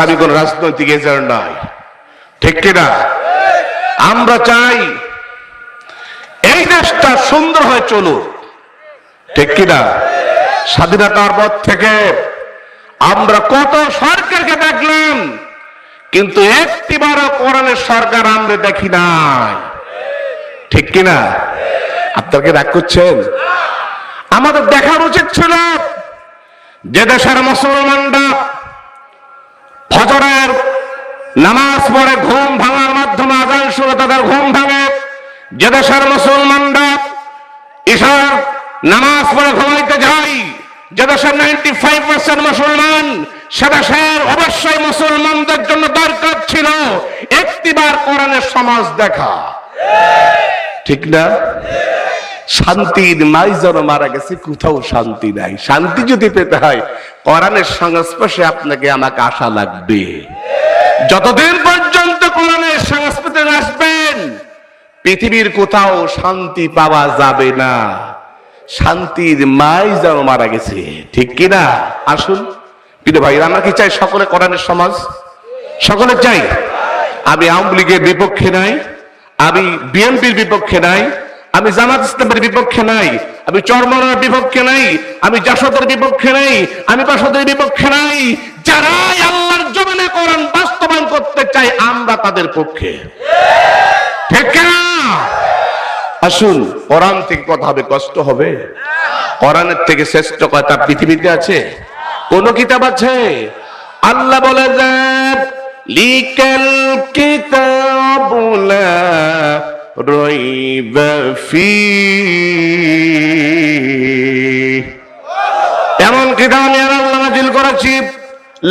আমি কোন রাজনৈতিক এজেন্ট নয়, ঠিক কিনা? আমরা চাই এই দেশটা সুন্দর হয়ে চলুক, ঠিক কিনা? স্বাধীনতার পর থেকে আমরা কত সরকারকে দেখলাম, কিন্তু একটিবারও কোরআনের সরকার আমরা দেখি নাই, ঠিক কিনা? আপনারা কি রাগ করছেন? আমাদের দেখার উচিত ছিল যে দেশের মুসলমানরা ফজরের নামাজ পড়ে ঘুম ভাঙার মাধ্যমে আযান শুনে তাদের ঘুম ভাঙে, যে দেশের মুসলমানরা ঈশার নামাজ পড়ে ঘুমাইতে যায়, যে দেশের 95% মুসলমান, সে দেশের অবশ্যই মুসলমানদের জন্য দরকার ছিল একটিবার কোরআনের সমাজ দেখা, ঠিক না? শান্তির মাইজন মারা গেছে, কোথাও শান্তি নাই। শান্তি যদি পেতে হয় কোরআনের সংস্পর্শে আপনাকে আমাকে আসা লাগবে। যতদিন পর্যন্ত কোরআনের সংস্পর্শে আসবেন পৃথিবীর কোথাও শান্তি পাওয়া যাবে না। শান্তির মাইজন মারা গেছে, ঠিক কিনা? আসুন প্রিয় ভাই, আমরা কি চাই সকলে কোরআনের সমাজ? সকলে চাই। আমি আওয়ামী লীগের বিপক্ষে নাই, আমি বিএনপির বিপক্ষে নাই, আমি জামাত ইসলামের বিপক্ষে নাই, আমি চরমনার বিপক্ষে নাই, আমি জাসদের বিপক্ষে নাই, আমি বাসদের বিপক্ষে নাই। যারাই আল্লাহর জমিনে কোরআন বাস্তবায়ন করতে চাই আমরা তাদের পক্ষে, ঠিক না? আসুন, কোরআন থেকে কথা হবে, কষ্ট হবে। কোরআনের থেকে শ্রেষ্ঠ কথা পৃথিবীতে আছে? কোন কিতাব আছে? আল্লাহ বলে যে লিকাল কিতাবুলা রাইবা ফীহি, এমন কিতাব আমি আল্লাহ নাযিল করেছি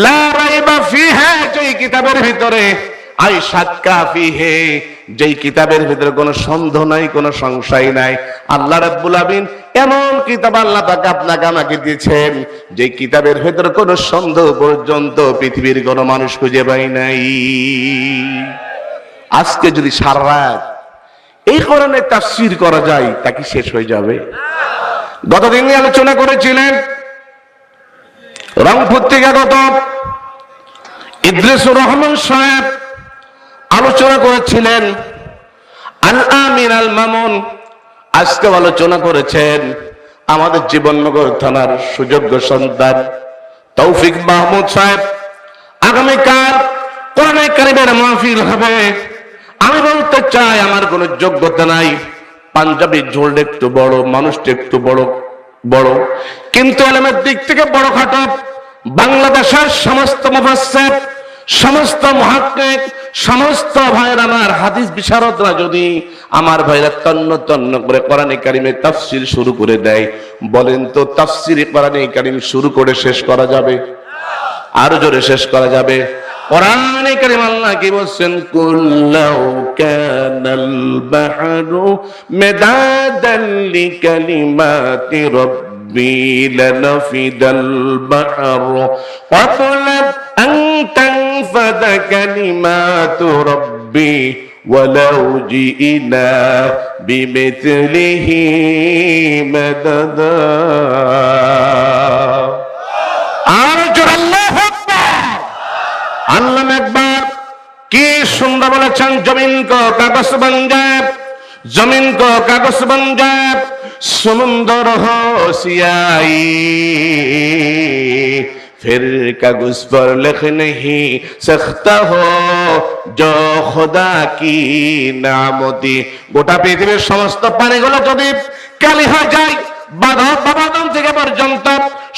লা রাইবা ফীহি, যেই কিতাবের ভিতরে আই শাক্কা ফীহি, যেই কিতাবের ভিতরে কোনো সন্দেহ নাই, কোনো সংশয় নাই। আল্লাহ রাব্বুল আলামিন এমন কিতাব আল্লাহ পাক আপনাকে আমাকে দিয়েছেন যে কিতাবের ভিতরে কোনো সন্দেহ পর্যন্ত পৃথিবীর কোনো মানুষ খুঁজে পায় নাই। আজকে যদি সারা রাত এই কোরআনের তাফসীর করা যায় তা কি শেষ হয়ে যাবে? গতদিন আলোচনা করেছিলেন রংপুর থেকে আগত ইদ্রিসুর রহমান সাহেব, আলোচনা করেছিলেন আল আমিন আল মামুন। আজকে আলোচনা করেছেন আমাদের জীবননগর থানার সুযোগ্য সন্তান তৌফিক মাহমুদ সাহেব। আগামীকাল কোরআনে কারিমের মাহফিল হবে। আমি বলতে চাই আমার কোনো যোগ্যতা নাই, পাঞ্জাবি ঝোলটা একটু বড়, মানুষটা একটু বড় বড়, কিন্তু ইলমের দিক থেকে বড় খাটো। বাংলাদেশের সমস্ত মুফাসসির, সমস্ত মুহাক্কিক, সমস্ত ভাইরা আমার হাদিস বিশারদরা যদি আমার ভাইরা তন্ন তন্ন করে কোরআনে কারিমের তাফসীর শুরু করে দেয়, বলেন তো তাফসীরে কোরআনে কারিম শুরু করে শেষ করা যাবে? আরো জোরে শেষ করা যাবে? কোরআনে কারিম আল্লাহ কি বলছেন? কুল্লাউ কানাল বাহরু মিদাদান লিকালিমাতি রাব্বি লানাফিদাল বাহরু ক্বাবলা আন তানফাদা কালিমাতু রাব্বি ওয়ালাউ জিইনা বিমিথলিহি মাদাদা। আর জোরে আল্লাহু আকবার। আল্লাহ একবার কি সুন্দর বলেছেন, জমিন কো কাগজ বন যায়, জমিন কো কাগজ বন যায়, সমুন্দর হো সিয়াই, फिर कागज पर लिख नहीं सकता हो जो खुदा की नामती। গোটা পৃথিবীর সমস্ত পানিগুলো যদি কালি হয়ে যায়, বাবাদম থেকে পর্যন্ত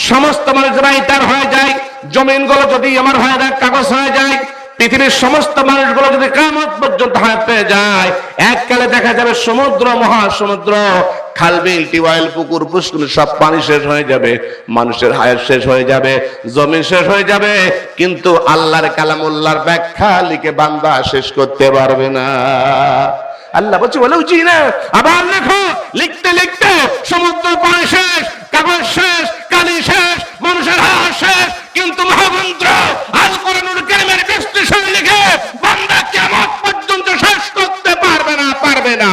সমস্ত মানুষ রাইটার হয়ে যায়, জমিনগুলো যদি আমার হয়ে যায় কাগজ হয়ে যায়, পৃথিবীর সমস্ত মানুষগুলো যদি কিয়ামত পর্যন্ত হাতে যায়, এককালে দেখা যাবে সমুদ্র, মহাসমুদ্র, খালবিল, টিউবওয়েল, পুকুর, পুষ্কর সব পানি শেষ হয়ে যাবে, মানুষের হায়াত শেষ হয়ে যাবে, জমিন শেষ হয়ে যাবে, কিন্তু আল্লাহর কালামুল্লাহর ব্যাখ্যা লিখে বান্দা শেষ করতে পারবে না। আল্লাহ বলছে বলেও চিনা, আবার লেখো, লিখতে লিখতে সমুদ্র পানি শেষ, কাগজ শেষ, কালি শেষ, মানুষের হায়াত শেষ, কিন্তু মহামন্ত্র আল কোরআনুল কারীমের বিশ্লেষণ লিখে বান্দা কিয়ামত পর্যন্ত শেষ করতে পারবে না, পারবে না।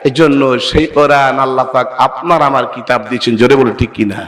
এই জন্য সেই কোরআন আল্লাহ পাক আপনার আমার কিতাব দিয়েছেন, জোরে বলে ঠিক কিনা?